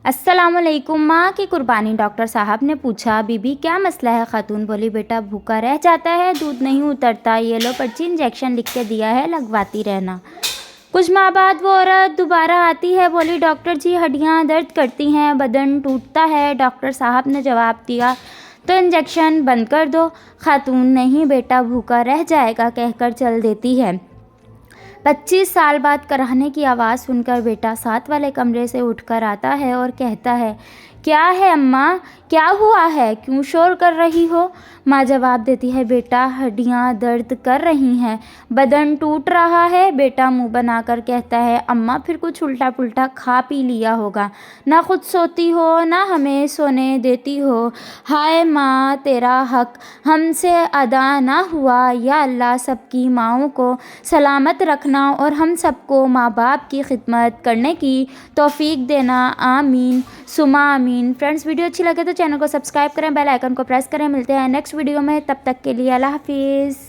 अस्सलाम वालेकुम। माँ की कुर्बानी। डॉक्टर साहब ने पूछा, बीबी क्या मसला है? खातून बोली, बेटा भूखा रह जाता है, दूध नहीं उतरता, ये लो पर्ची इंजेक्शन लिख के दिया है, लगवाती रहना। कुछ माह बाद वो औरत दोबारा आती है, बोली, डॉक्टर जी हड्डियाँ दर्द करती हैं, बदन टूटता है। डॉक्टर साहब ने जवाब दिया, तो इंजेक्शन बंद कर दो। खातून, नहीं बेटा भूखा रह जाएगा, कहकर चल देती है। 25 साल बाद कराहने की आवाज़ सुनकर बेटा साथ वाले कमरे से उठकर आता है और कहता है, क्या है अम्मा, क्या हुआ है, क्यों शोर कर रही हो? माँ जवाब देती है, बेटा हड्डियाँ दर्द कर रही हैं, बदन टूट रहा है। बेटा मुंह बनाकर कहता है, अम्मा फिर कुछ उल्टा पुल्टा खा पी लिया होगा, ना खुद सोती हो ना हमें सोने देती हो। हाय माँ, तेरा हक हमसे अदा ना हुआ। या अल्लाह सबकी माँओं को सलामत रखना और हम सबको माँ बाप की खिदमत करने की तौफीक देना। आमीन सुमा आमीन। फ्रेंड्स, वीडियो अच्छी लगे तो चैनल को सब्सक्राइब करें, बेल आइकन को प्रेस करें। मिलते हैं नेक्स्ट वीडियो में, तब तक के लिए अल्लाह हाफिज़।